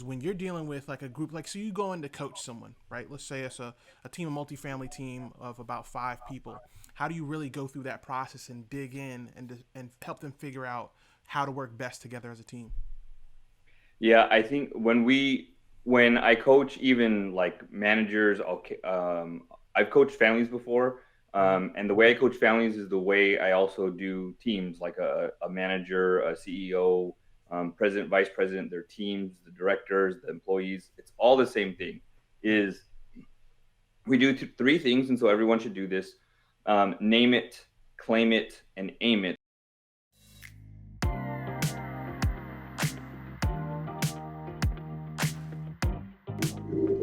when you're dealing with like a group, like so you go in to coach someone, right? Let's say it's a team, a multifamily team of about 5 people. How do you really go through that process and dig in and help them figure out how to work best together as a team? Yeah, I think when I coach even like managers, I've coached families before, Mm-hmm. and the way I coach families is the way I also do teams, like a manager, a CEO, president, vice president, their teams, the directors, the employees. It's all the same thing. Right. Is we do three things, and so everyone should do this: name it, claim it, and aim it.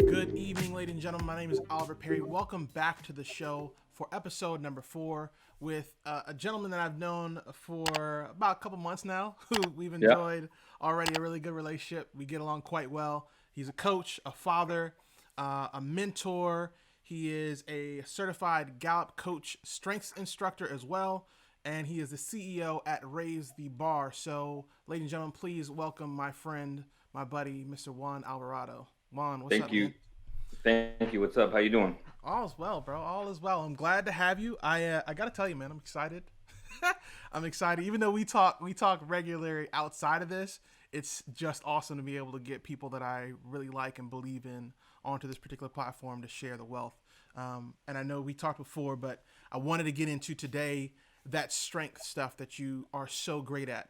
Good evening, ladies and gentlemen. My name is Oliver Perry. Welcome back to the show for episode number 4 with a gentleman that I've known for about a couple months now, who we've Yeah. enjoyed already a really good relationship. We get along quite well. He's a coach, a father, a mentor. He is a certified Gallup coach strengths instructor as well. And he is the CEO at Raise the Bar. So, ladies and gentlemen, please welcome my friend, my buddy, Mr. Juan Alvarado. Juan, what's Thank up, you. man? Thank you. What's up? How you doing? All is well, bro. All is well. I'm glad to have you. I gotta tell you, man, I'm excited. I'm excited. Even though we talk regularly outside of this, it's just awesome to be able to get people that I really like and believe in onto this particular platform to share the wealth. And I know we talked before, but I wanted to get into today that strength stuff that you are so great at.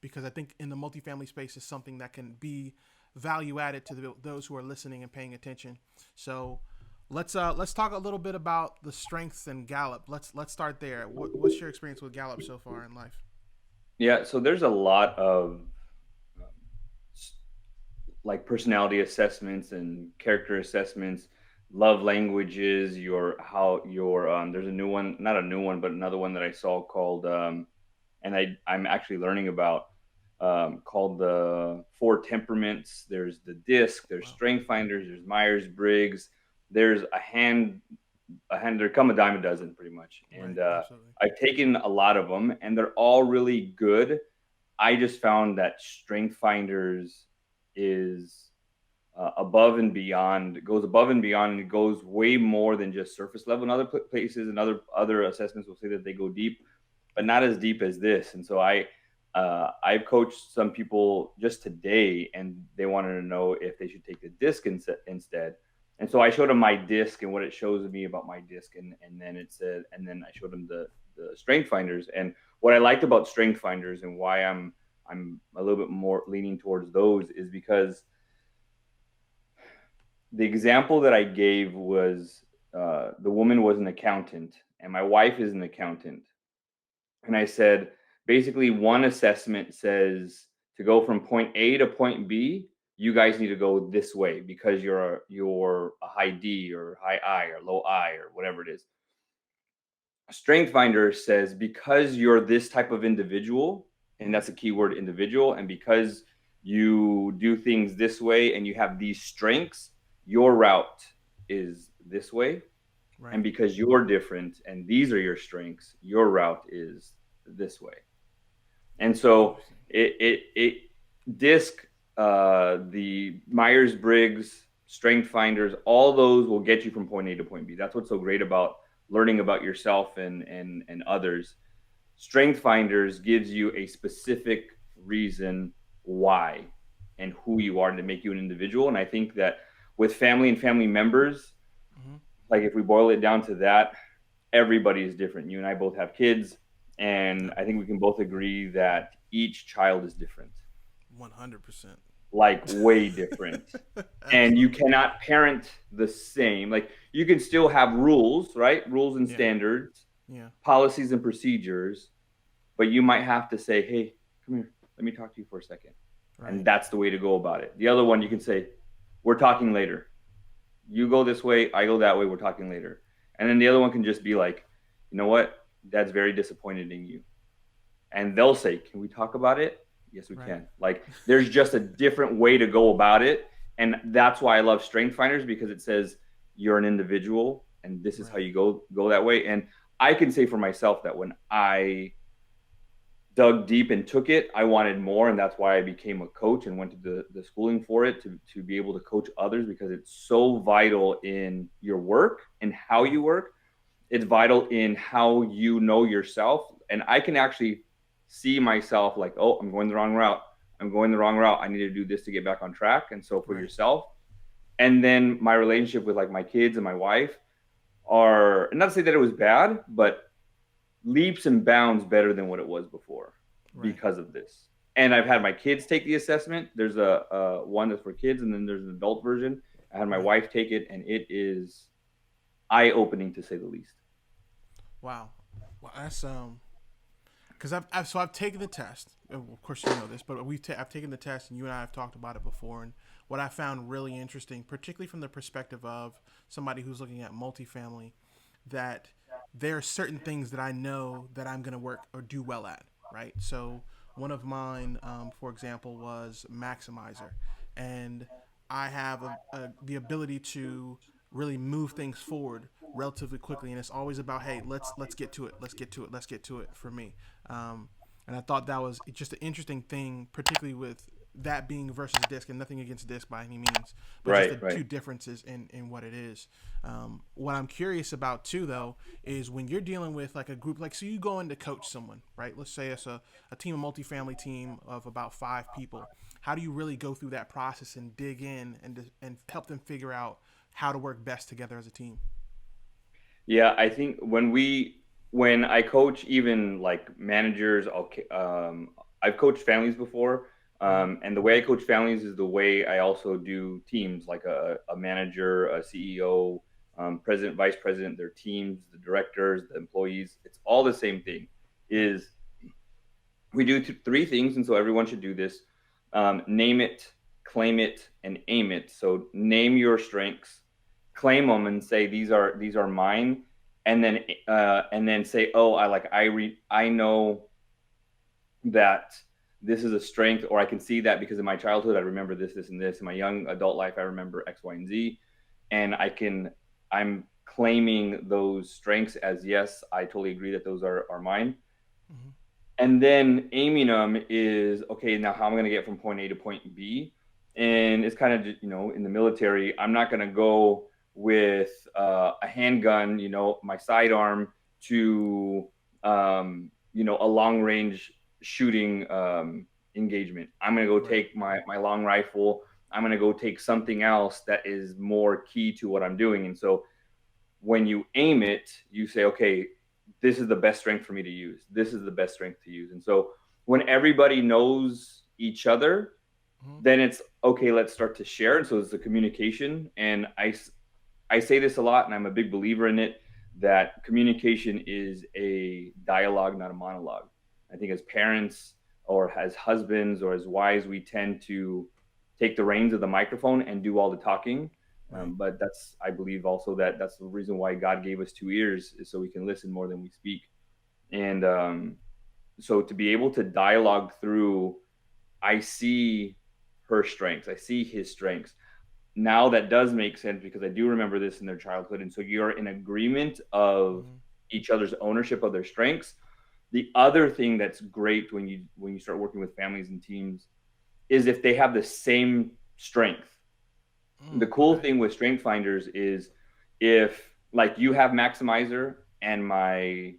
Because I think in the multifamily space is something that can be value added to those who are listening and paying attention. So let's talk a little bit about the strengths and Gallup. Let's start there. What's your experience with Gallup so far in life? Yeah, so there's a lot of um, like personality assessments and character assessments, love languages, your how your there's a new one, not a new one, but another one that I saw called and I'm actually learning about called the four temperaments. There's the disc, there's Wow. strength finders, there's Myers-Briggs, there's a hand there come a dime a dozen pretty much. Right. And Absolutely. I've taken a lot of them and they're all really good. I just found that strength finders is above and beyond, it goes above and beyond, and it goes way more than just surface level. In other places and other assessments will say that they go deep, but Right. not as deep as this. And so I've coached some people just today, and they wanted to know if they should take the disc instead. And so I showed them my disc and what it shows me about my disc, and then it said, and then I showed them the strength finders. And what I liked about strength finders and why I'm a little bit more leaning towards those is because the example that I gave was the woman was an accountant and my wife is an accountant. And I said, basically, one assessment says to go from point A to point B, you guys need to go this way because you're a high D or high I or low I or whatever it is. Strength Finder says because you're this type of individual, and Mm-hmm. that's a keyword individual, and because you do things this way and you have these strengths, your route is this way. And Right. because you're different and these are your strengths, your route is this way. And so Interesting. it disc, the Myers Briggs, Strength Finders, all those will get you from point A to point B. That's what's so great about learning about yourself and others. Strength Finders gives you a specific reason why and who you are to make you an individual. And I think that with family and family members, Mm-hmm. like if we boil it down to that, everybody is different. You and I both have kids, and Yep. I think we can both agree that each child is different, 100%. like way different. And you Absolutely. cannot parent the same. Like you can still have rules, right? Rules and Yeah. standards, Yeah. policies and procedures, but you might have to say, "Hey, come here. Let me talk to you for a second." And Right. that's the way to go about it. The other one, you can Right. say, "We're talking later. You go this way, I go that way, we're talking later." And then the other one can just be like, "You know what? That's very disappointed in you." And they'll say, "Can we talk about it?" Yes, we Right. can. Like there's just a different way to go about it. And that's why I love Strength Finders, because it says you're an individual and this is how Right. you go that way. And I can say for myself that when I dug deep and took it, I wanted more. And that's why I became a coach and went to the schooling for it to be able to coach others, because it's so vital in your work and how Right. you work. It's vital in how you know yourself. And I can actually see myself like, oh, I'm going the wrong route. I'm going the wrong route. I need to do this to get back on track. And so for Right. yourself, and then my relationship with like my kids and my wife are, not to say that it was bad, but leaps and bounds better than what it was before Right. because of this. And I've had my kids take the assessment. There's a one that's for kids, and then there's an adult version. I had my Right. wife take it, and it is eye opening to say the least. Wow. Well, that's because I've taken the test. Of course, you know this, but I've taken the test, and you and I have talked about it before. And what I found really interesting, particularly from the perspective of somebody who's looking at multifamily, that there are certain things that I know that I'm going to work or do well at. Right. So one of mine, for example, was maximizer, and I have the ability to really move things forward relatively quickly, and it's always about, hey, let's get to it, let's get to it for me. um, and I thought that was just an interesting thing, particularly with that being versus disc, and nothing against disc by any means, but just the Right, two right. differences in what it is. What I'm curious about too, though, is when you're dealing with like a group, like so you go in to coach someone, right? Let's say it's a team, a multifamily team of about 5 people. How do you really go through that process and dig in and help them figure out how to work best together as a team? Yeah, I think when I coach even like managers, I've coached families before, Mm-hmm. and the way I coach families is the way I also do teams, like a manager, a CEO, president, vice president, their teams, the directors, the employees. It's all the same thing. Right. Is we do three things, and so everyone should do this: name it, claim it, and aim it. So name your strengths, claim them, and say these are mine, and then say, oh, I know that this is a strength, or I can see that because in my childhood I remember this and this. In my young adult life I remember X, Y, and Z, and I'm claiming those strengths as, yes, I totally agree that those are mine. Mm-hmm. And then aiming them is, okay, now how am I going to get from point A to point B? And it's kind of, in the military, I'm not going to go with a handgun, my sidearm, to a long range shooting engagement. I'm going to go Right. take my long rifle. I'm going to go take something else that is more key to what I'm doing. And so when you aim it, you say, okay, this is the best strength for me to use. This is the best strength to use. And so when everybody knows each other, Mm-hmm. then it's okay, let's start to share. And so it's the communication. And I say this a lot, and I'm a big believer in it, that communication is a dialogue, not a monologue. I think as parents or as husbands or as wives, we tend to take the reins of the microphone and do all the talking. Right. But I believe also that that's the reason why God gave us 2 ears, is so we can listen more than we speak. And so to be able to dialogue through, I see her strengths, I see his strengths. Now that does make sense, because I do remember this in their childhood. And so you're in agreement of Mm-hmm. each other's ownership of their strengths. The other thing that's great when you start working with families and teams is if they have the same strength. The cool Okay. thing with strength finders is, if like you have maximizer and my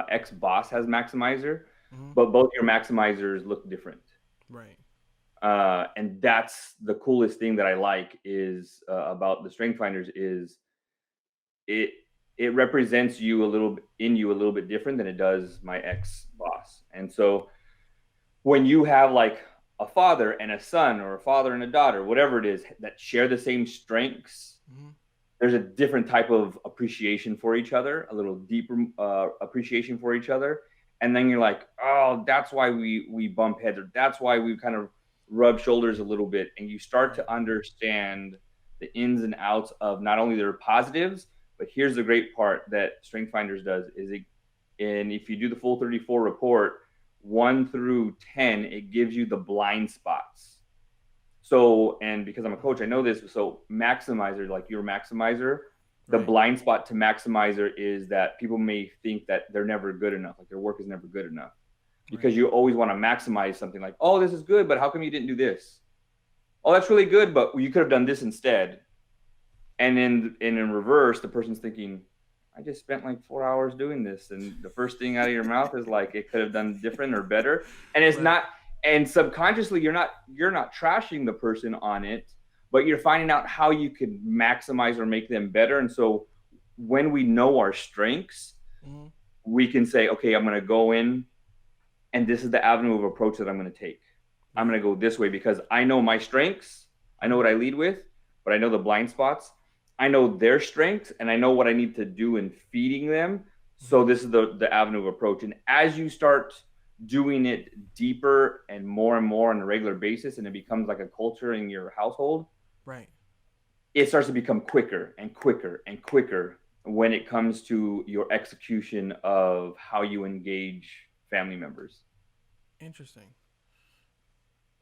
ex boss has maximizer, Mm-hmm. but both your maximizers look different. Right. And that's the coolest thing that I like is about the strength finders is it it represents you a little bit different than it does my ex boss. And so when you have like a father and a son, or a father and a daughter, whatever it is, that share the same strengths, Mm-hmm. there's a different type of appreciation for each other, a little deeper appreciation for each other. And then you're like, oh, that's why we bump heads, or that's why we kind of rub shoulders a little bit. And you start Right. to understand the ins and outs of not only their positives, but here's the great part that Strength Finders does is it, and if you do the full 34 report, 1 through 10, it gives you the blind spots. So, and because I'm a coach, I know this. So, maximizer, like your maximizer, the Right. blind spot to maximizer is that people may think that they're never good enough, like their work is never good enough. Right. because you always want to maximize something like, oh, this is good, but how come you didn't do this? Oh, that's really good, but you could have done this instead. And in reverse, the person's thinking, I just spent like 4 hours doing this, and the first thing out of your mouth is like it could have done different or better. And it's Right. not, and subconsciously you're not trashing the person on it, but you're finding out how you could maximize or make them better. And so when we know our strengths, Mm-hmm. we can say, okay, I'm going to go in, and this is the avenue of approach that I'm going to take. I'm Right. going to go this way because I know my strengths. I know Mm-hmm. what I lead with, but I know the blind spots. I know their strengths, and I know what I need to do in feeding them. Mm-hmm. So this is the avenue of approach. And as you start doing it deeper and more on a regular basis, and it becomes like a culture in your household, Right. it starts to become quicker and quicker and quicker when it comes to your execution of how you engage family members. Interesting.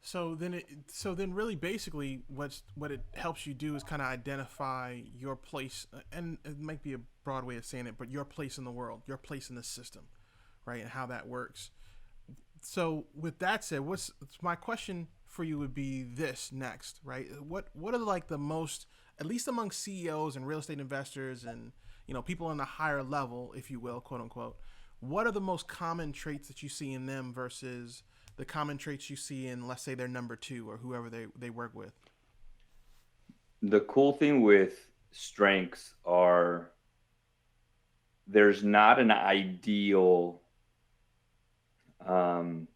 So then really basically what it helps you do is kind of identify your place, and it might be a broad way of saying it, but your place in the world, your place in the system, right, and how that works. So with that said, what's my question for you would be this next, right? What are like the most, at least among CEOs and real estate investors and people on the higher level, if you will, quote unquote, what are the most common traits that you see in them versus the common traits you see in, let's say, their number two or whoever they work with? The cool thing with strengths are there's not an ideal um,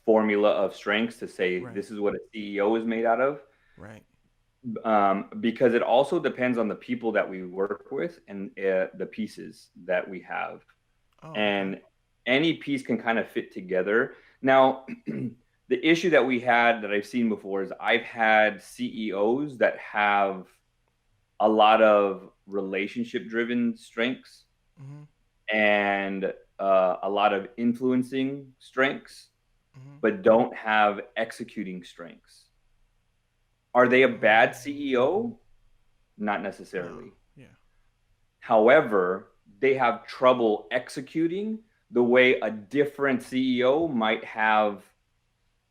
formula of strengths to say Right. this is what a CEO is made out of, Right. because it also depends on the people that we work with and the pieces that we have. Oh, okay. And any piece can kind of fit together. Now, the issue that we had that I've seen before is I've had CEOs that have a lot of relationship driven strengths Mm-hmm. and a lot of influencing strengths, Mm-hmm. but don't have executing strengths. Are they a bad CEO? Not No. necessarily. Yeah. However, they have trouble executing the way a different CEO might have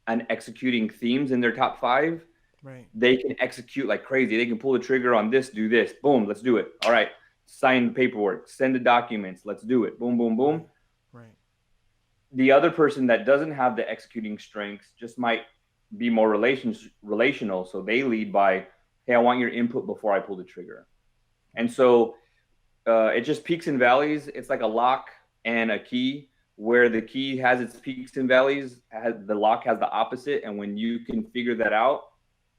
an executing themes in their top five. Right. They can execute like crazy. They can pull the trigger on this, do this, boom, let's do it. All right, sign the paperwork, send the documents, let's do it. Boom, boom, boom. Right. Right. The other person that doesn't have the executing strengths just might be more relational. So they lead by, hey, I want your input before I pull the trigger. And Right. so it just peaks and valleys. It's like a lock and a key, where the key has its peaks and valleys, the lock has the opposite. And when you can figure that out,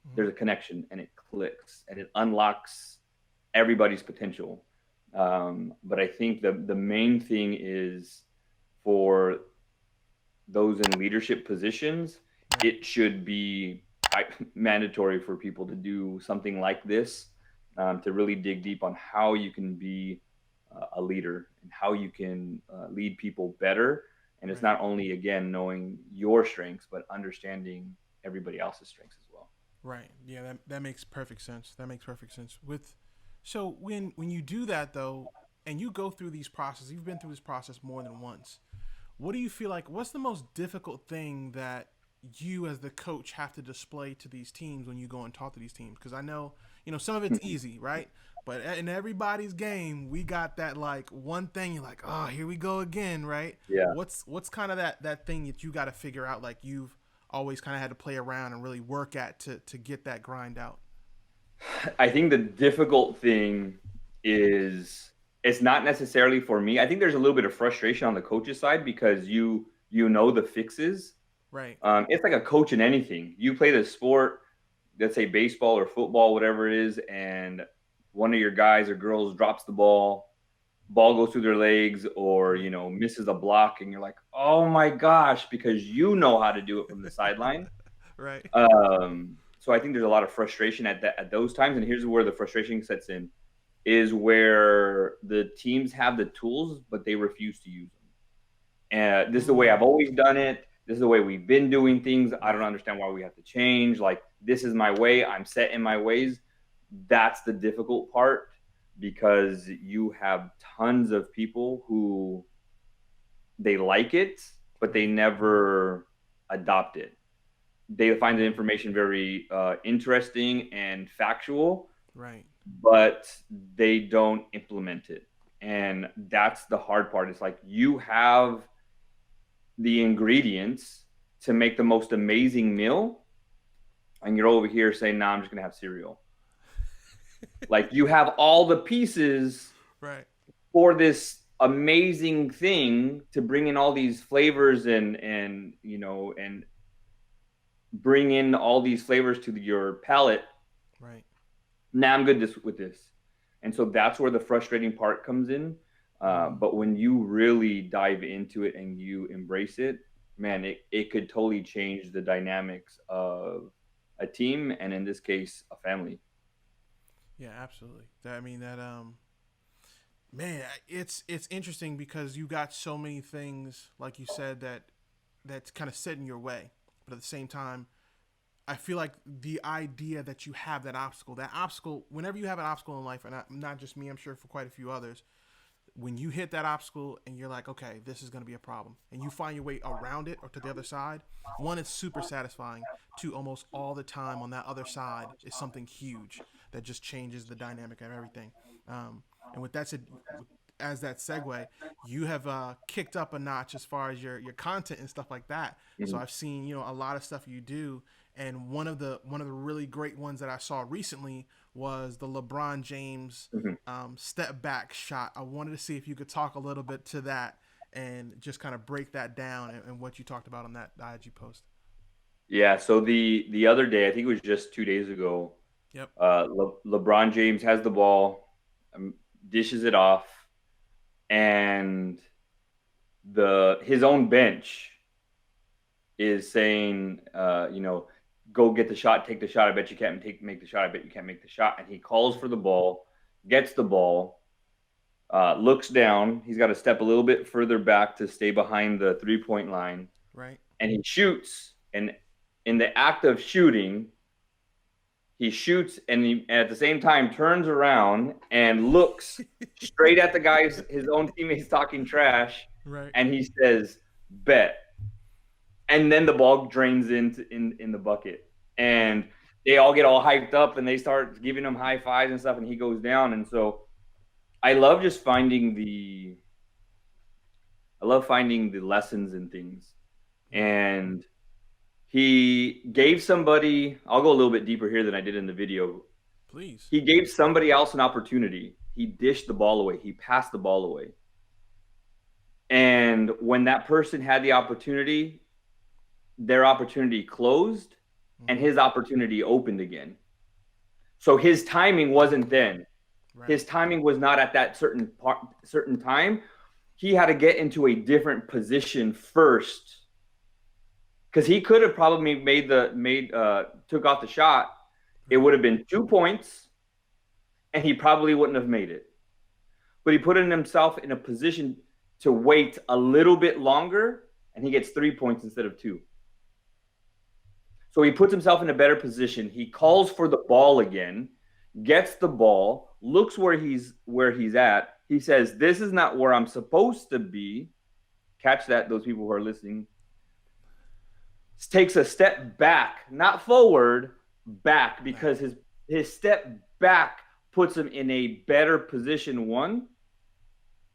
Mm-hmm. there's a connection and it clicks and it unlocks everybody's potential. But I think the main thing is for those in leadership positions, Right. it should be mandatory for people to do something like this, to really dig deep on how you can be a leader and how you can lead people better. And it's Right. not only, again, knowing your strengths, but understanding everybody else's strengths as well. Right. Yeah, that makes perfect sense. That makes perfect sense. So when you do that though, and you go through these processes, you've been through this process more than once. What do you feel like? What's the most difficult thing that you as the coach have to display to these teams when you go and talk to these teams? Because I know some of it's easy, right? But in everybody's game, we got that like one thing you're like, oh, here we go again, right? Yeah. What's kind of that thing that you got to figure out, like you've always kind of had to play around and really work at to get that grind out. I think the difficult thing is it's not necessarily for me. I think there's a little bit of frustration on the coach's side because you know the fixes. Right. It's like a coach in anything. You play the sport, let's say baseball or football, whatever it is, and one of your guys or girls drops the ball goes through their legs, or Right. misses a block, and you're like, oh my gosh, because you know how to do it from the sideline. Right. So I think there's a lot of frustration at those times, and here's where the frustration sets in: is where the teams have the tools, but they refuse to use them. And this is the way I've Mm, always done it. This is the way we've been doing things. I don't right. understand why we have to change. Like, this is my way. I'm set in my ways. That's the difficult part, because you have tons of people who they like it, but they Right. never adopt it. They find the information very interesting and factual, Right. but they don't implement it. And that's the hard part. It's like you have the ingredients to make the most amazing meal, and you're over here saying, "Nah, I'm just gonna have cereal." Like you have all the pieces Right. for this amazing thing to bring in all these flavors and and bring in all these flavors to your palate. Right. Now I'm good with this, and so that's where the frustrating part comes in. Mm. But when you really dive into it and you embrace it, man, it could totally change the dynamics of a team, and in this case, a family. Yeah, absolutely. I mean that man, it's interesting because you got so many things like you said that's kind of set in your way. But at the same time, I feel like the idea that you have that obstacle, whenever you have an obstacle in life, and not just me, I'm sure for quite a few others, when you hit that obstacle and you're like, okay, this is going to be a problem, and you find your way around it or to the other side, one, it's super satisfying. Two, almost all the time on that other side is something huge that just changes the dynamic of everything. And with that said, as that segue, you have kicked up a notch as far as your content and stuff like that. So Mhm. I've seen a lot of stuff you do, and one of the really great ones that I saw recently was the LeBron James Mhm. step back shot. I wanted to see if you could talk a little bit to that and just kind of break that down and what you talked about on that IG post. Yeah. So the other day, I think it was just 2 days ago, Yep. LeBron James has the ball, dishes it off, and the his own bench is saying, go get the shot, take the shot. I bet you can't make the shot. I bet you can't make the shot. And he calls for the ball, gets the ball, looks down. He's got to step a little bit further back to stay behind the 3-point line, Right. and he shoots. And in the act of shooting, he shoots and he at the same time turns around and looks straight at the guys, his own teammates talking trash, Right. and he says, "Bet." And then the ball drains into in the bucket, Right. and they all get all hyped up and they start giving him high fives and stuff, and he goes down. And so I love just finding the lessons in things. Right. And he gave somebody, I'll go a little bit deeper here than I did in the video. Please. He gave somebody else an opportunity. He dished the ball away. He passed the ball away. And when that person had the opportunity, their opportunity closed and Mm-hmm. his opportunity opened again. So his timing wasn't then. Right. His timing was not at that certain time. He had to get into a different position first because he could have probably took off the shot. It Right. would have been 2 points, and he probably wouldn't have made it. But he put himself in a position to wait a little bit longer, and he gets 3 points instead of two. So he puts himself in a better position. He calls for the ball again, gets the ball, looks where he's at. He says, "This is not where I'm supposed to be." Catch that, those people who are listening. Takes a step back, not forward, back, because Back. his step back puts him in a better position, one,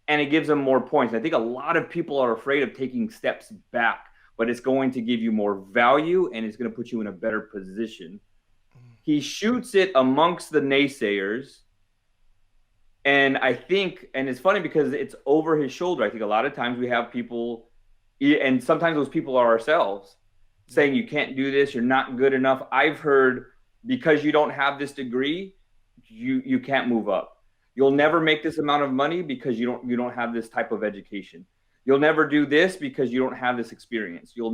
and it gives him more points. I think a lot of people are afraid of taking steps back, but it's going to give you more value and it's going to put you in a better position. He shoots it amongst the naysayers. And I think, and it's funny because it's over his shoulder. I think a lot of times we have people, and sometimes those people are ourselves, Yep. saying you can't do this, you're not good enough. I've heard, because you don't have this degree, you can't move up. You'll Right. never make this amount of money because you don't have this type of education. You'll never do this because you don't have this experience. You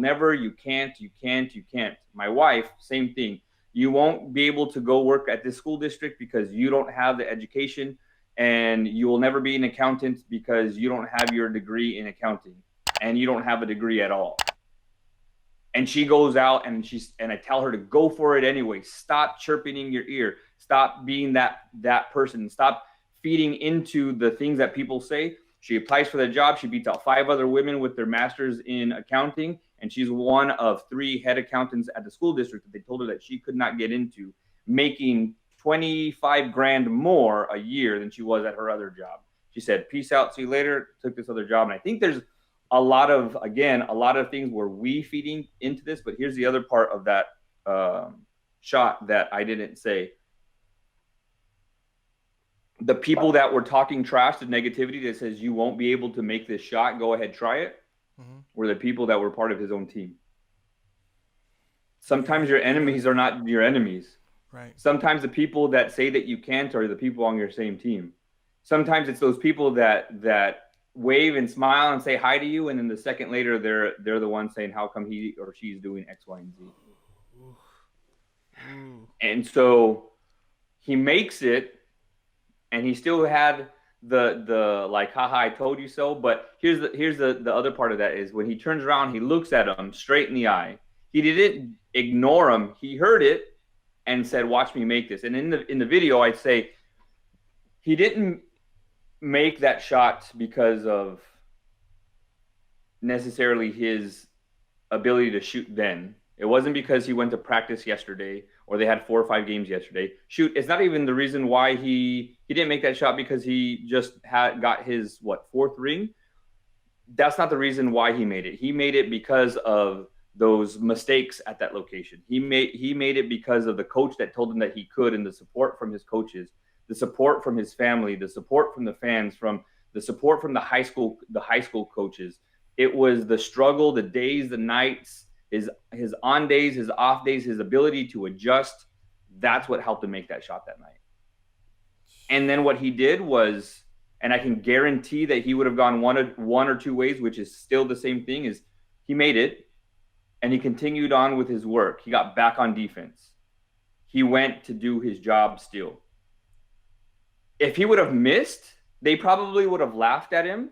can't. My wife, same thing. You won't be able to go work at this school district because you don't have the education, and you will never be an accountant because you don't have your degree in accounting and you don't have a degree at all. And she goes out and I tell her to go for it anyway. Stop chirping in your ear. Stop being that person. Stop feeding into the things that people say. She applies for the job. She beats out 5 other women with their masters in accounting, and she's one of 3 head accountants at the school district that they told her that she could not get into, making 25 grand more a year than she was at her other job. She said, peace out, see you later, took this other job. And I think there's a lot of things where we feeding into this, but here's the other part of that shot that I didn't say. The people that were talking trash, the negativity that says you won't be able to make this shot, go ahead, try it, were the people that were part of his own team. Sometimes your enemies are not your enemies. Right. Sometimes the people that say that you can't are the people on your same team. Sometimes it's those people that wave and smile and say hi to you, and then the second later they're the ones saying how come he or she's doing X, Y, and Z. Ooh. And so he makes it, and he still had the like, haha, I told you so. But here's the other part of that is when he turns around, he looks at him straight in the eye. He didn't ignore him. He heard it and said, watch me make this. And in the video, I'd say he didn't make that shot because of necessarily his ability to shoot then. It wasn't because he went to practice yesterday or they had 4 or 5 games yesterday. Shoot, it's not even the reason why he didn't make that shot because he just got his 4th ring. That's not the reason why he made it. He made it because of those mistakes at that location. He made it because of the coach that told him that he could, and the support from his coaches, the support from his family, the support from the fans, from the support from the high school coaches. It was the struggle, the days, the nights, his on days, his off days, his ability to adjust. That's what helped him make that shot that night. And then what he did was, and I can guarantee that he would have gone one or two ways, which is still the same thing, is he made it and he continued on with his work. He got back on defense. He went to do his job still. If he would have missed, they probably would have laughed at him,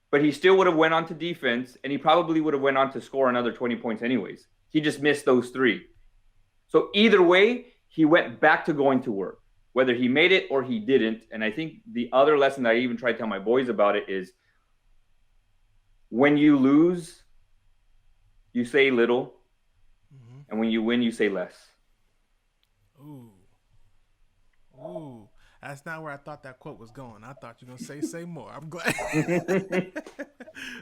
but he still would have went on to defense, and he probably would have went on to score another 20 points anyways. He just missed those 3. So either way, he went back to going to work, whether he made it or he didn't. And I think the other lesson that I even try to tell my boys about it is when you lose, you say little, and when you win, you say less. Ooh. That's not where I thought that quote was going. I thought you were gonna say more. I'm glad.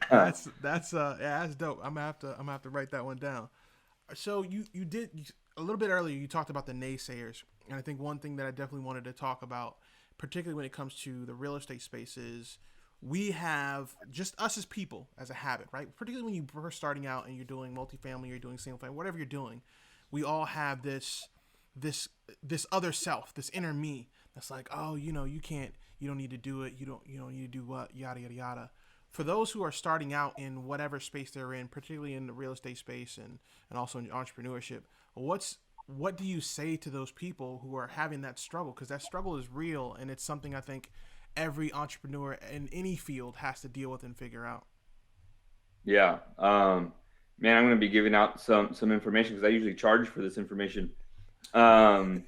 that's dope. I'm gonna have to write that one down. So you a little bit earlier. You talked about the naysayers, and I think one thing that I definitely wanted to talk about, particularly when it comes to the real estate space, is we have just us as people as a habit, right? Particularly when you're first starting out and you're doing multifamily, you're doing single family, whatever you're doing, we all have this other self, this inner me that's like, oh, you don't need to do it. You don't need to do what, yada, yada, yada. For those who are starting out in whatever space they're in, particularly in the real estate space and also in entrepreneurship, what do you say to those people who are having that struggle? Because that struggle is real, and it's something I think every entrepreneur in any field has to deal with and figure out. Yeah. Man, I'm going to be giving out some information because I usually charge for this information. A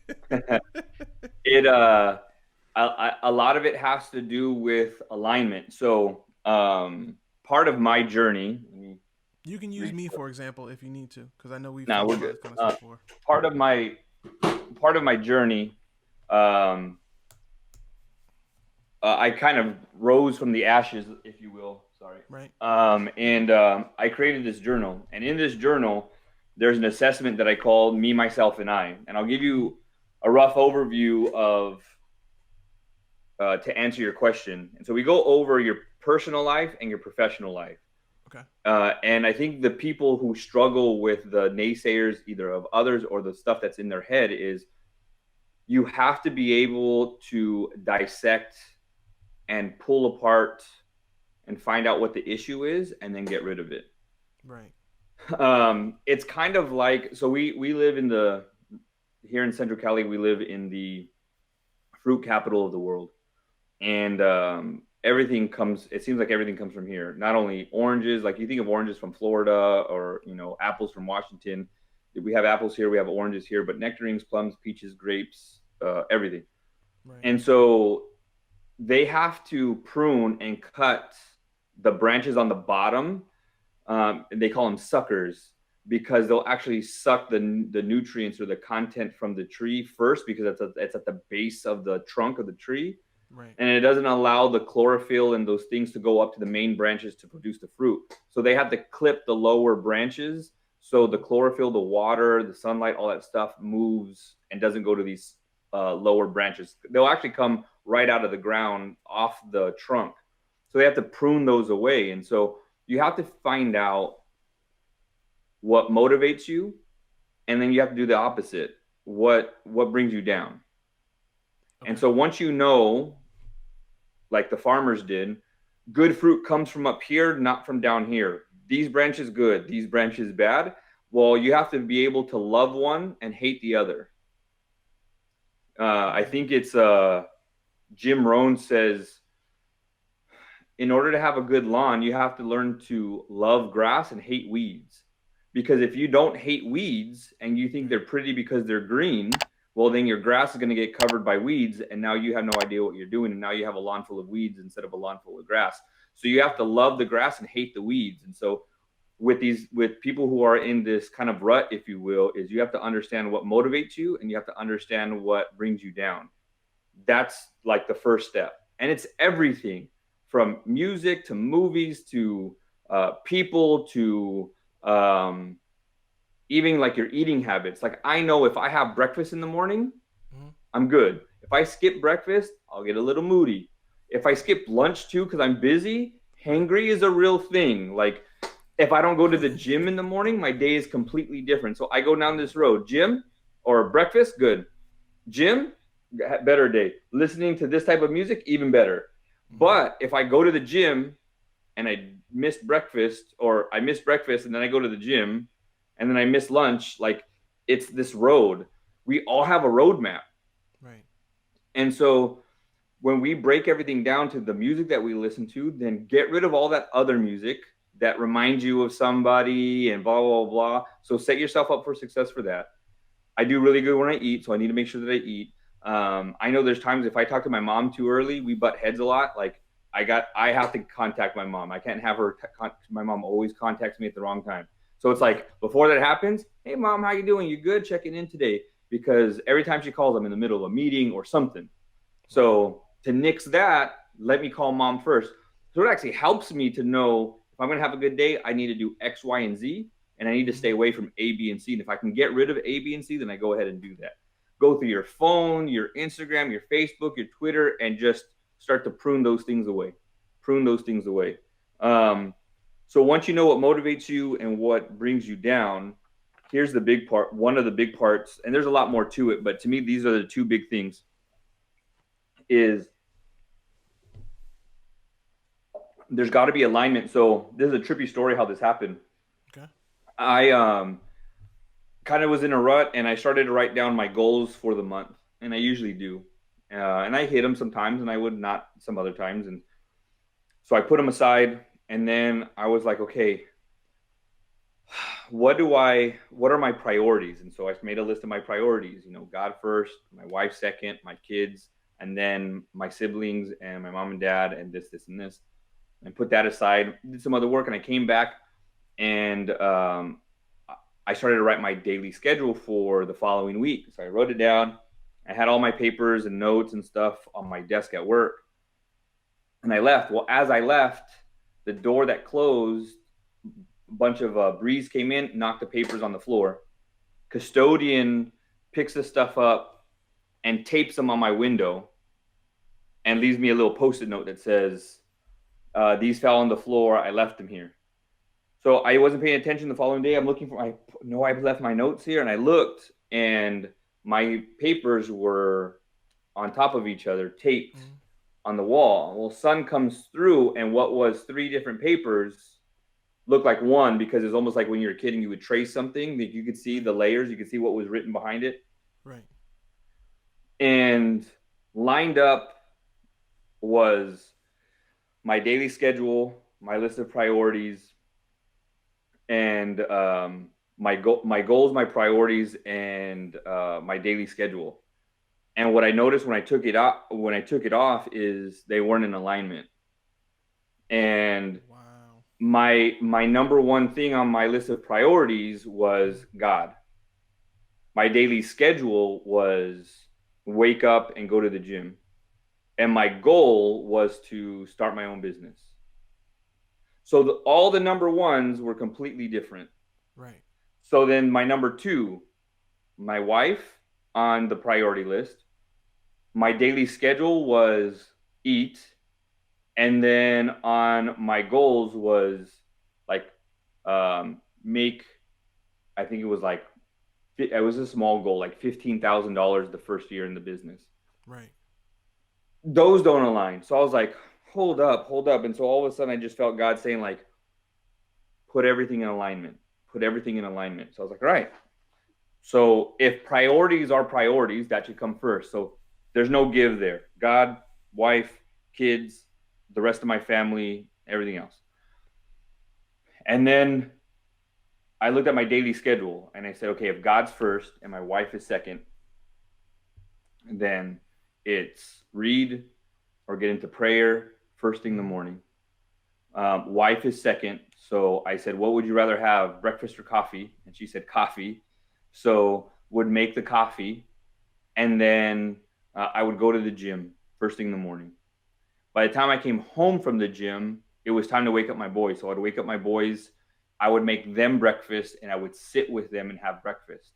lot of it has to do with alignment. So part of my journey, you can use me for example if you need to, because I know we've talked about this kind of stuff before. Part of my journey, I kind of rose from the ashes, if you will. Sorry. Right. And I created this journal, and in this journal, there's an assessment that I called Me, Myself, and I. And I'll give you a rough overview of to answer your question. And so we go over your personal life and your professional life. Okay. And I think the people who struggle with the naysayers, either of others or the stuff that's in their head, is you have to be able to dissect and pull apart and find out what the issue is and then get rid of it. Right. It's kind of like, so we live here in Central Cali, we live in the fruit capital of the world. And it seems like everything comes from here. Not only oranges, like you think of oranges from Florida or, apples from Washington. We have apples here, we have oranges here, but nectarines, plums, peaches, grapes, everything. Right. And so they have to prune and cut the branches on the bottom. And they call them suckers because they'll actually suck the nutrients or the content from the tree first, because it's at the base of the trunk of the tree, Right. and it doesn't allow the chlorophyll and those things to go up to the main branches to produce the fruit. So they have to clip the lower branches so the chlorophyll, the water, the sunlight, all that stuff moves and doesn't go to these lower branches. They'll actually come right out of the ground off the trunk. So they have to prune those away. And so you have to find out what motivates you, and then you have to do the opposite. What brings you down? Okay. And so once you know, like the farmers did, good fruit comes from up here, not from down here. These branches good, these branches bad. Well, you have to be able to love one and hate the other. I think it's Jim Rohn says, in order to have a good lawn, you have to learn to love grass and hate weeds. Because if you don't hate weeds and you think they're pretty because they're green, well, then your grass is going to get covered by weeds, and now you have no idea what you're doing, and now you have a lawn full of weeds instead of a lawn full of grass. So you have to love the grass and hate the weeds. And so with people who are in this kind of rut, if you will, is you have to understand what motivates you, and you have to understand what brings you down. That's like the first step. And it's everything from music to movies to people to even like your eating habits. Like I know if I have breakfast in the morning, Mm-hmm. I'm good. If I skip breakfast, I'll get a little moody. If I skip lunch too because I'm busy, Right. hangry is a real thing. Like if I don't go to the gym in the morning, my day is completely different. So I go down this road, gym or breakfast, good. Gym, better day. Listening to this type of music, even better. Mm-hmm. But if I go to the gym and I miss breakfast, or I miss breakfast and then I go to the gym and then I miss lunch, like it's this road. We all have a roadmap. Right. And so when we break everything down to the music that we listen to, then get rid of all that other music that reminds you of somebody and blah, blah, blah. So set yourself up for success for that. I do really good when I eat, so I need to make sure that I eat. I know there's times if I talk to my mom too early, we butt heads a lot. Like I have to contact my mom. I can't have her. My mom always contacts me at the wrong time. So it's Right. like before that happens, hey mom, how you doing? You good? Checking in today, because every time she calls, I'm in the middle of a meeting or something. Right. So to nix that, let me call mom first. So it actually helps me to know if I'm going to have a good day, I need to do X, Y, and Z, and I need to stay Mm-hmm. away from A, B, and C. And if I can get rid of A, B, and C, then I go ahead and do that. Go through your phone, your Instagram, your Facebook, your Twitter, and just start to prune those things away. Prune those things away. So once you know what motivates you and what brings you down, here's the big part. One of the big parts, and there's a lot more to it, but to me, these are the two big things. Is there's got to be alignment. So this is a trippy story how this happened. Okay. I kind of was in a rut, and I started to write down my goals for the month, and I usually do, and I hit them sometimes, and I would not some other times, and so I put them aside, and then I was like, okay, what are my priorities? And so I made a list of my priorities. God first, my wife second, my kids, and then my siblings and my mom and dad, and this, and this. And put that aside, did some other work, and I came back and I started to write my daily schedule for the following week. So I wrote it down. I had all my papers and notes and stuff on my desk at work. And I left. Well, as I left, the door that closed, a bunch of breeze came in, knocked the papers on the floor. Custodian picks the stuff up and tapes them on my window and leaves me a little post-it note that says, these fell on the floor. I left them here. So I wasn't paying attention the following day. I'm looking for, I know I've left my notes here, and I looked, and my papers were on top of each other, taped Mm-hmm. on the wall. Well, sun comes through, and what was three different papers looked like one, because it's almost like when you're a kid and you would trace something, that you could see the layers, you could see what was written behind it. Right. And lined up was my daily schedule, my list of priorities, and my goals, my priorities, and my daily schedule. And what I noticed when I took it off is they weren't in alignment. And Wow. my number one thing on my list of priorities was God. My daily schedule was wake up and go to the gym. And my goal was to start my own business. So all the number ones were completely different. Right. So then my number two, my wife on the priority list. My daily schedule was eat. And then on my goals was like make, I think it was a small goal, like $15,000 the first year in the business. Right. Those don't align. So I was like, hold up, hold up. And so all of a sudden I just felt God saying, like, put everything in alignment, put everything in alignment. So I was like, all right. So if priorities are priorities, that should come first. So there's no give there. God, wife, kids, the rest of my family, everything else. And then I looked at my daily schedule and I said, okay, if God's first and my wife is second, then it's read or get into prayer first thing in the morning. Wife is second. So I said, what would you rather have, breakfast or coffee? And she said, coffee. So would make the coffee. And then I would go to the gym first thing in the morning. By the time I came home from the gym, it was time to wake up my boys. So I'd wake up my boys. I would make them breakfast and I would sit with them and have breakfast.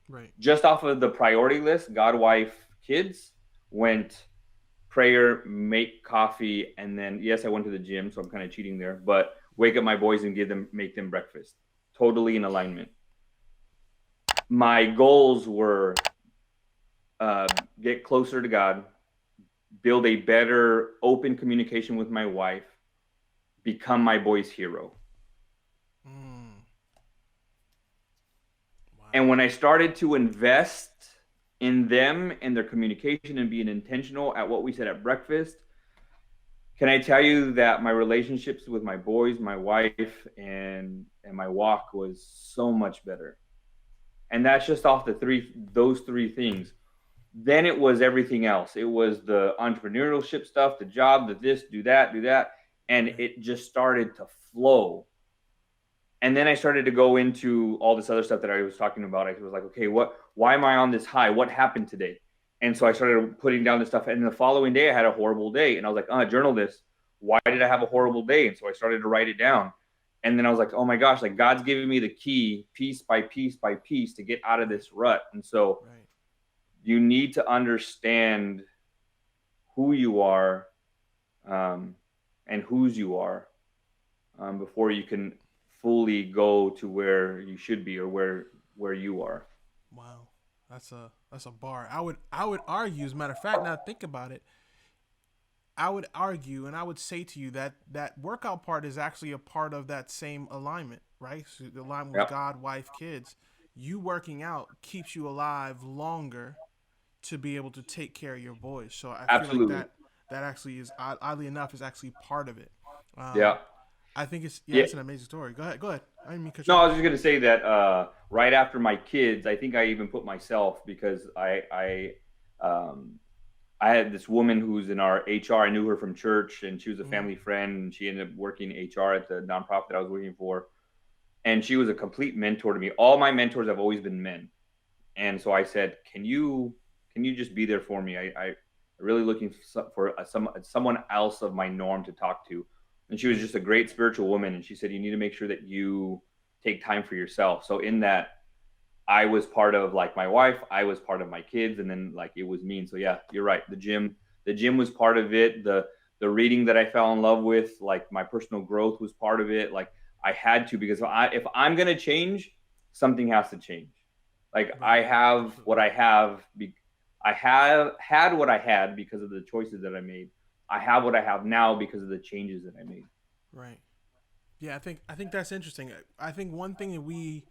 Right. Just off of the priority list, God, wife, kids, went prayer, make coffee, and then yes, I went to the gym, so I'm kind of cheating there, but wake up my boys and make them breakfast. Totally in alignment. My goals were get closer to God, build a better open communication with my wife, become my boy's hero. Mm. And Wow. when I started to invest in them and their communication and being intentional at what we said at breakfast, can I tell you that my relationships with my boys, my wife, and my walk was so much better. And that's just off those three things. Then it was everything else. It was the entrepreneurship stuff, the job, the this, do that, and Right. it just started to flow. And then I started to go into all this other stuff that I was talking about. I was like, okay, why am I on this high? What happened today? And so I started putting down this stuff. And the following day I had a horrible day. And I was like, journal this. Why did I have a horrible day? And so I started to write it down. And then I was like, oh my gosh, like God's giving me the key piece by piece by piece to get out of Right. this rut. And so Right. you need to understand who you are um, and whose you are before you can fully go to where you should be or where you are. Wow. That's a bar. I would argue, as a matter of fact, now think about it, I would argue and I would say to you that that workout part is actually a part of that same alignment, right? So the alignment with Yep, God, wife, kids. You working out keeps you alive longer to be able to take care of your boys. So I feel like absolutely. that actually is, oddly enough, is actually part of it. Yeah, I think it's, yeah, yeah. that's an amazing story. Go ahead, go ahead. I didn't mean to cut you No, I off. was just gonna say that right after my kids, I think I even put myself because I had this woman who's in our HR. I knew her from church, and she was a Mm-hmm. family friend. And she ended up working HR at the nonprofit that I was working for, and she was a complete mentor to me. All my mentors have always been men, and so I said, can you just be there for me? I really looking for someone else of my norm to talk to. And she was Right. just a great spiritual woman, and she said you need to make sure that you take time for yourself. So in that, I was part of like my wife, I was part of my kids, and then like it was me. And so yeah, you're right. The gym was part of it. The reading that I fell in love with, like my personal growth was part of it. Like I had to, because if I'm gonna change, something has to change. Like I Right. have what Absolutely. I have. I have had what I had because of the choices that I made. I have what I have now because of the changes that I made. Right. Yeah, I think that's interesting. I think one thing that we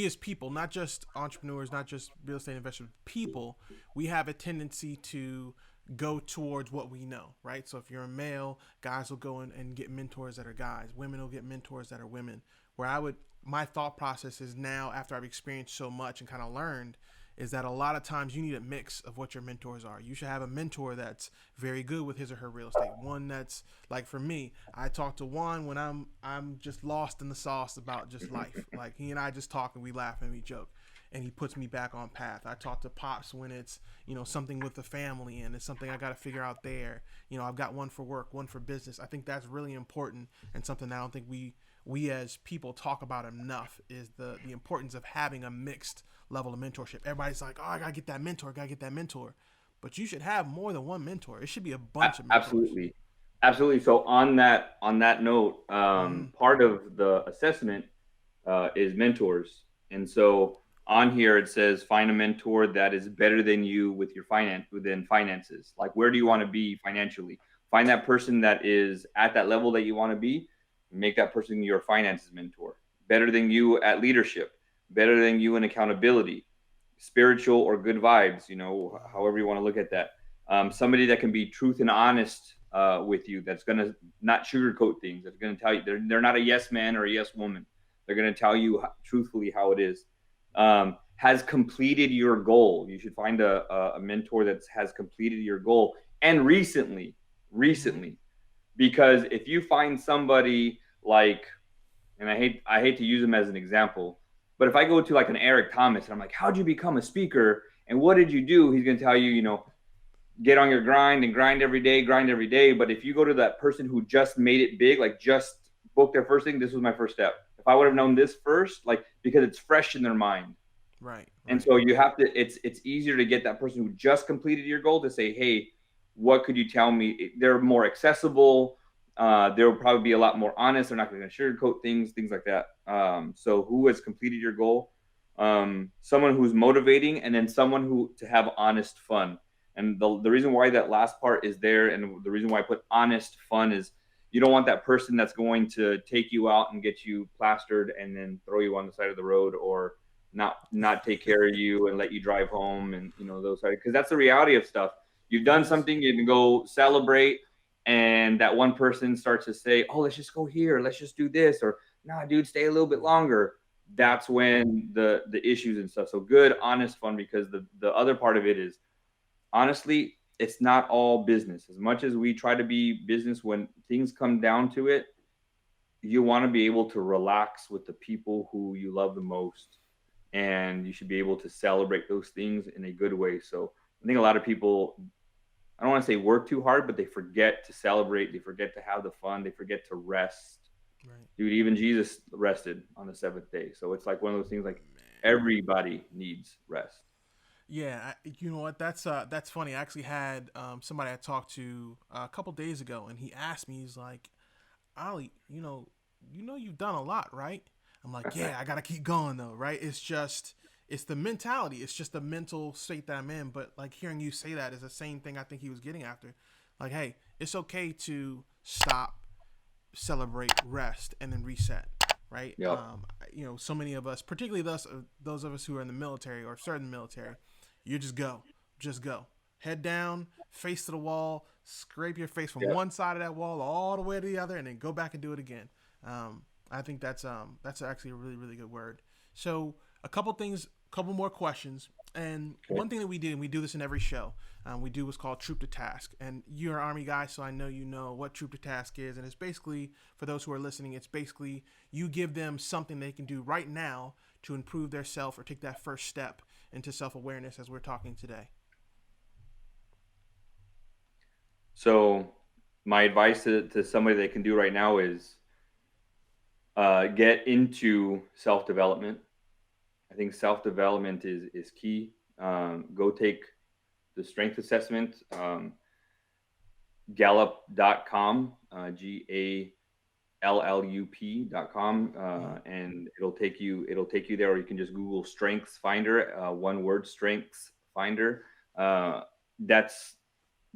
as people, not just entrepreneurs, not just real estate investors, people, we have a tendency to go towards what we know, right? So if you're a male, guys will go in and get mentors that are guys. Women will get mentors that are women. Where my thought process is now, after I've experienced so much and kind of learned, is that a lot of times you need a mix of what your mentors are. You should have a mentor that's very good with his or her real estate. One that's like, for me, I talk to Juan when I'm just lost in the sauce about just life. Like, he and I just talk and we laugh and we joke, and he puts me back on path. I talk to Pops when it's, something with the family and it's something I got to figure out there. I've got one for work, one for business. I think that's really important, and something that I don't think we as people talk about enough is the importance of having a mixed level of mentorship. Everybody's like, oh, I gotta get that mentor, but you should have more than one mentor. It should be a bunch of mentors. Absolutely. Absolutely. So on that note, Mm-hmm. part of the assessment is mentors. And so on here it says find a mentor that is better than you with your within finances. Like, where do you want to be financially? Find that person that is at that level that you want to be. Make that person your finances mentor. Better than you at leadership. Better than you in accountability, spiritual or good vibes. However you want to look at that. Somebody that can be truth and honest with you. That's gonna not sugarcoat things. That's gonna tell you they're not a yes man or a yes woman. They're going to tell you truthfully how it is. Has completed your goal. You should find a mentor that has completed your goal, and Mm-hmm. recently, because if you find somebody like, and I hate to use him as an example, but if I go to like an Eric Thomas and I'm like, how'd you become a speaker and what did you do? He's going to tell you, get on your grind and grind every day, grind every day. But if you go to that person who just made it big, like just booked their first thing, this was my first step. If I would have Mm-hmm. known this first, like, because it's fresh in their mind. Right, And right. so you have to, it's easier to get that person who just completed your goal to say, hey, what could you tell me? They're more accessible. They'll probably be a lot more honest. They're not going to sugarcoat things like that. So who has completed your goal? Someone who's motivating, and then someone who to have honest fun. And the reason why that last part is there, and the reason why I put honest fun, is you don't want that person that's going to take you out and get you plastered and then throw you on the side of the road, or not take care of you and let you drive home, and those, because that's the reality of stuff. You've It done is. something, you can go celebrate, and that one person starts to say, oh, let's just go here, let's just do this, or nah, dude, stay a little bit longer. Yep. That's when the issues and stuff. So good, honest fun, because the other part of it is, honestly, it's not all business. As much as we try to be business, when things come down to it, you want to be able to relax with the people who you love the most, and you should be able to celebrate those things in a good way. So I think a lot of people, I don't want to say work too hard, but they forget to celebrate, they forget to have the fun, they forget to rest. Right. Dude, even Jesus rested on the seventh day. So it's like one of those things, like, Man. everybody needs rest. Yeah, you know what? That's funny. I actually had somebody I talked to a couple days ago, and he asked me, he's like, "Ali, you've done a lot, right?" I'm like, "Yeah, I gotta keep going though, right?" It's the mentality. It's just the mental state that I'm in. But like, hearing you say that is the same thing I think he was getting after. Like, hey, it's okay to stop, celebrate, rest, and then reset. Right? Yep. So many of us, particularly those of us who are in the military or certain military, you just go, head down, face to the wall, scrape your face from Yep. one side of that wall all the way to the other, and then go back and do it again. I think that's actually a really really good word. So a couple things, couple more questions, and Okay. one thing that we did, and we do this in every show, we do what's called troop to task. And you're an Army guy, so I know you know what troop to task is. And it's basically, for those who are listening, it's basically you give them something they can do right now to improve their self or take that first step into self awareness, as we're talking today. So my advice to somebody that can do right now is, get into self development. I think self development is key. Go take the strength assessment, gallup.com, GALLUP.com, Mm-hmm. and it'll take you there, or you can just Google Strengths Finder, one word, Strengths Finder. That's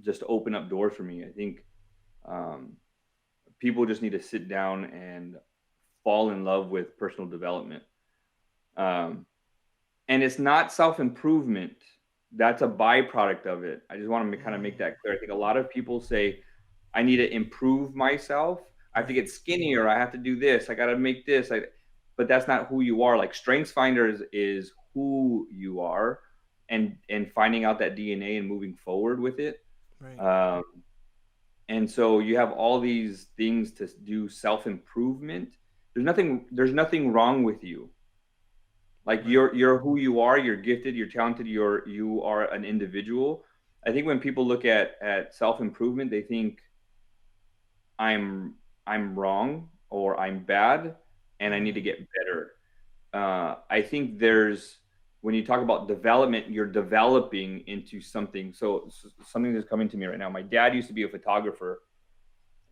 just open up doors for me. I think, um, people just need to sit down and fall in love with personal development. Um, and it's not self improvement. That's a byproduct of it. I just want to kind of make Mm, that clear. I think a lot of people say, I need to improve myself. I have to right. get skinnier. I have to do this. I got to make this. But that's not who you are. Like, Strengths Finder is who you are. and finding out that DNA and moving forward with it. Right. Um, and so you have all these things to do self-improvement. There's nothing wrong with you. Like Right. you're who you are, you're gifted, you're talented, you are an individual. I think when people look at self-improvement, they think I'm I'm wrong or I'm bad and I need to Mm. get better. I think there's when you talk about development, you're developing into something. So something that's coming to me right now. My dad used to be a photographer,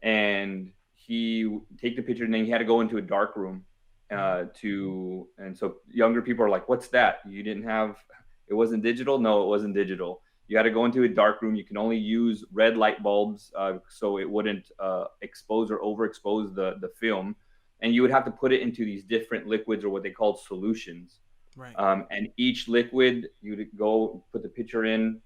and he take the picture, and then he had to go into a dark room Mm. and so younger people are like, what's that? You didn't have it wasn't digital? No, it wasn't digital. You had to go into a dark room. You can only use red light bulbs so it wouldn't expose or overexpose the film, and you would have to put it into these different liquids or what they called solutions. Right. And each liquid, you'd go put the picture in,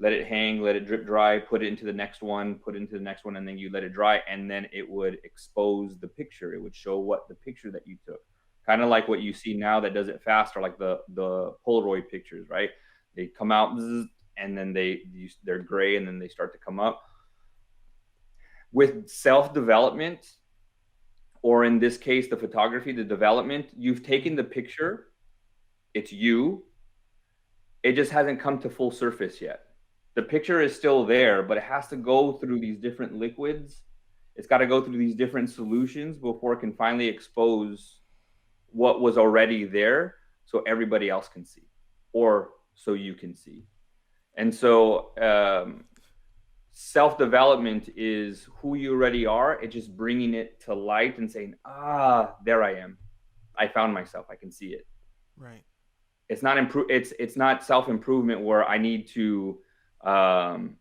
let it hang, let it drip dry, put it into the next one, put it into the next one, and then you let it dry, and then it would expose the picture. It would show what the picture that you took. Kind of like what you see now that does it faster, like the Polaroid pictures, right? They come out and then they're gray and then they start to come up. With self development, or in this case, the photography, the development, you've taken Mm. the picture, it's you, it just hasn't come to full surface yet. The picture is still there, but it has to go through these different liquids. It's got to go through these different solutions before it can finally expose what was already there so everybody else can see, or so you can see. And so self development is who you already are. It's just bringing it to light and saying, there I am. I found myself. I can see it. Right. It's not it's not self improvement where I need to um,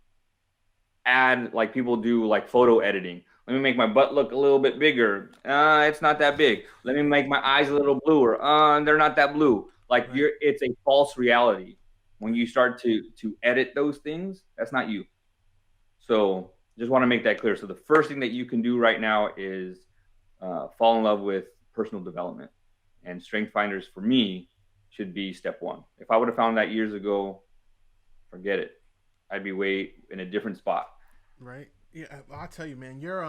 add, like people do, like photo editing. Let me make my butt look a little bit bigger. It's not that big. Let me make my eyes a little bluer. They're not that blue. Like Right. it's a false reality when Right. you start to edit those things. That's not you. So just want to make that clear. So the first thing that you can do right now is fall in love with personal development, and Strength Finders for me should be step one. If I would have found that years ago, forget it. I'd be way in a different spot. Right. Yeah, I'll tell you, man. You're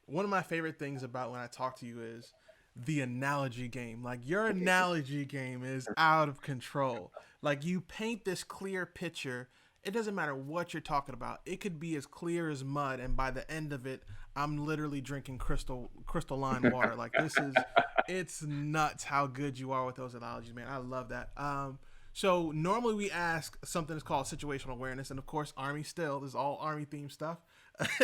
one of my favorite things about when I talk to you is the analogy game. Like your analogy game is out of control. Like you paint this clear picture. It doesn't matter what you're talking about. It could be as clear as mud, and by the end of it, I'm literally drinking crystalline water. Like this is, it's nuts how good you are with those analogies, man. I love that. So normally we ask something that's called situational awareness, and of course, Army still. This is all Army themed stuff.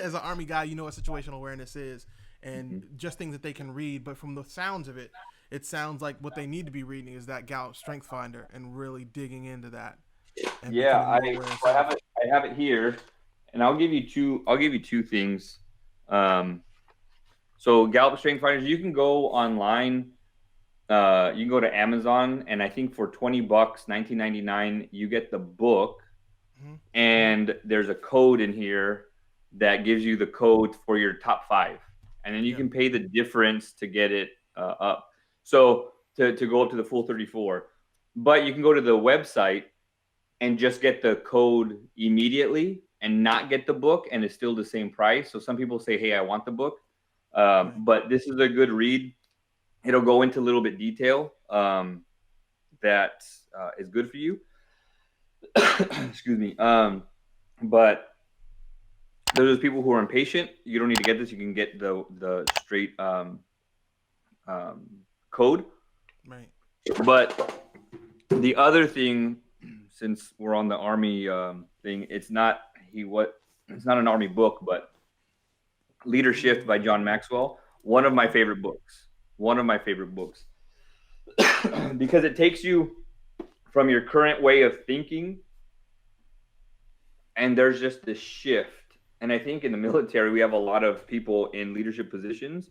As an Army guy, you know what situational awareness is, and Mhm. just things that they can read. But from the sounds of it, it sounds like what they need to be reading is that Gallup Strength Finder and really digging into that and Yeah, becoming more aware of I self. have it. I have it here, and I'll give you two. I'll give you two things. Um, so Gallup Strength Finders, you can go online. You can go to Amazon, and I think for $20, 19.99, you get the book, Mm-hmm. and there's a code in here that gives you the code for your top five, and then you Yep. can pay the difference to get it up. So to go up to the full 34, but you can go to the website and just get the code immediately and not get the book, and it's still the same price. So some people say, hey, I want the book, Right. but this is a good read. It'll go into a little bit detail that is good for you. Excuse me. But there's people who are impatient. You don't need to get this. You can get the straight um, code. Right. But the other thing, since we're on the Army thing, it's not it's not an Army book, but Leadership by Ooh. John Maxwell. One of my Okay. favorite books. One of my favorite books because it takes you from your current way of thinking, and there's just this shift. And I think in the military we have a lot of people in leadership positions,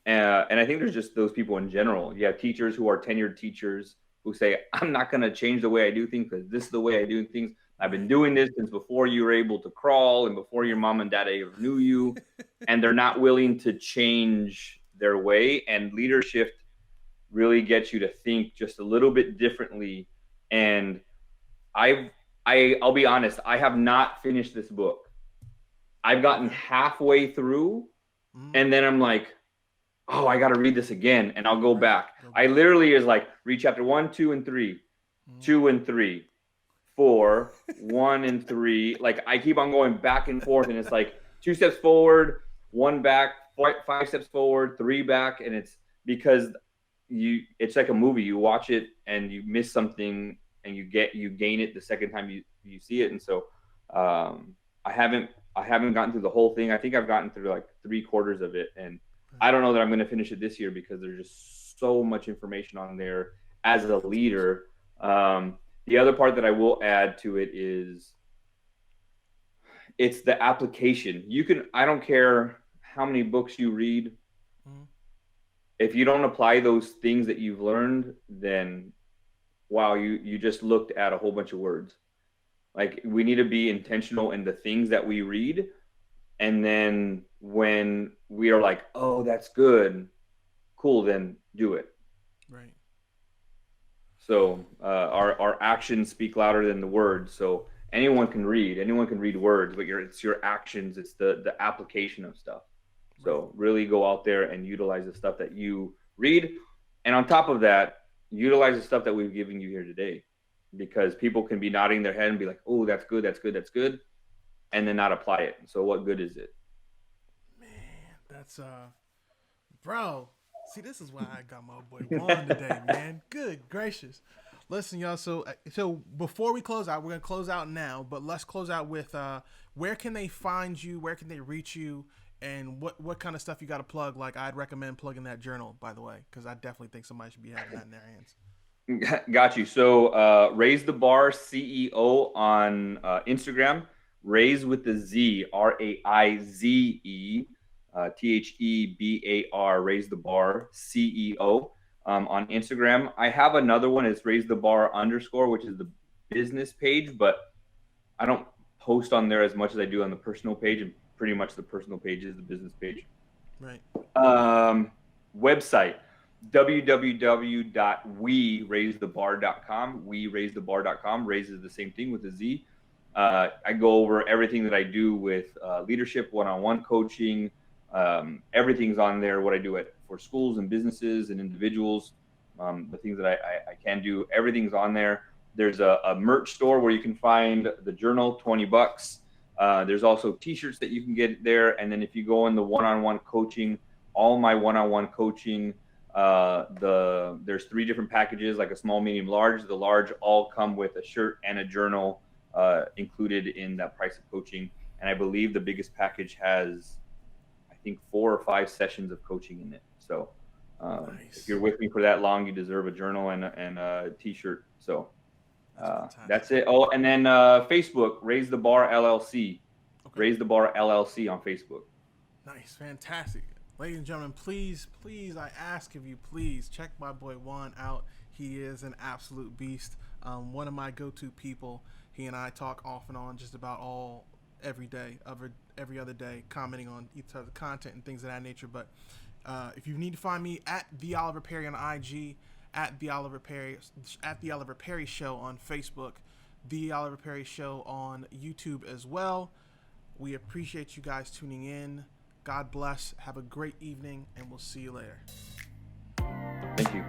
and I think there's just those people in general. You have teachers who are tenured teachers who say, I'm not going to change the way I do things because this is the way I do things. I've been Right. doing this since before you were able to crawl and before your mom and dad ever knew you, and they're not willing to change their way. And leadership really gets you to think just a little bit differently. And I'll be honest, I have not finished this book. I've gotten halfway through, and then I'm like, oh, I got to read this again, and I'll go back. I literally is like, read chapter 1, 2, and 3, 2 and 3, 4, 1 and 3. Like, I keep on going back and forth, and it's like 2 steps forward, 1 back, 5 steps forward, 3 back, and it's because it's like a movie. You watch it and you miss something, and you gain it the second time you see it. And so I haven't gotten through the whole thing. I think I've gotten through like 3/4 of it, and I don't know that I'm going to finish it this year because there's just so much information on there as a leader. The other part that I will add to it is it's the application. I don't care how many books you read. If you don't apply those things that you've learned, then wow, you just looked at a whole bunch of words. Like, we need to be intentional in the things that we read. And then when we are like, oh, that's good, cool, then do it. Right. So our actions speak louder than the words. So anyone can read words, but it's your actions, it's the application of stuff. So really go out there and utilize the stuff that you read. And on top of that, utilize the stuff that we've given you here today, because people can be nodding their head and be like, oh, that's good, that's good, that's good, and then not apply it. So what good is it? Man, that's bro. See, this is why I got my boy Juan today, man. Good gracious. Listen, y'all. So before we close out, we're gonna close out now, but let's close out with where can they find you? Where can they reach you? And what kind of stuff you got to plug? Like, I'd recommend plugging that journal, by the way, because I definitely think somebody should be having that in their hands. Got you. So Raise the Bar CEO on Instagram. Raise with the Z, RAIZE, THEBAR, Raise the Bar CEO on Instagram. I have another one. It's Raise the Bar _, which is the business page, but I don't post on there as much as I do on the personal page, and pretty much the personal page is the business page. Right. Website, www.weraisethebar.com. weraisethebar.com. Raise is the same thing with a Z. I go over everything that I do with leadership, one-on-one coaching. Everything's on there. What I do for schools and businesses and individuals, the things that I can do, everything's on there. There's a merch store where you can find the journal, $20. There's also t-shirts that you can get there. And then if you go in the one-on-one coaching, all my one-on-one coaching, there's 3 different packages, like a small, medium, large. The large all come with a shirt and a journal included in that price of coaching. And I believe the biggest package has, I think, 4 or 5 sessions of coaching in it. So nice. If you're with me for that long, you deserve a journal and a t-shirt. So that's it. Oh, and then Facebook, Raise the Bar LLC. Okay. Raise the Bar LLC on Facebook. Nice. Fantastic. Ladies and gentlemen, please, I ask of you, please check my boy Juan out. He is an absolute beast. One of my go-to people. He and I talk off and on just about every other day, commenting on each other's content and things of that nature. But if you need to find me at The Oliver Perry on IG, at The Oliver Perry Show on Facebook, The Oliver Perry Show on YouTube as well. We appreciate you guys tuning in. God bless. Have a great evening, and we'll see you later. Thank you.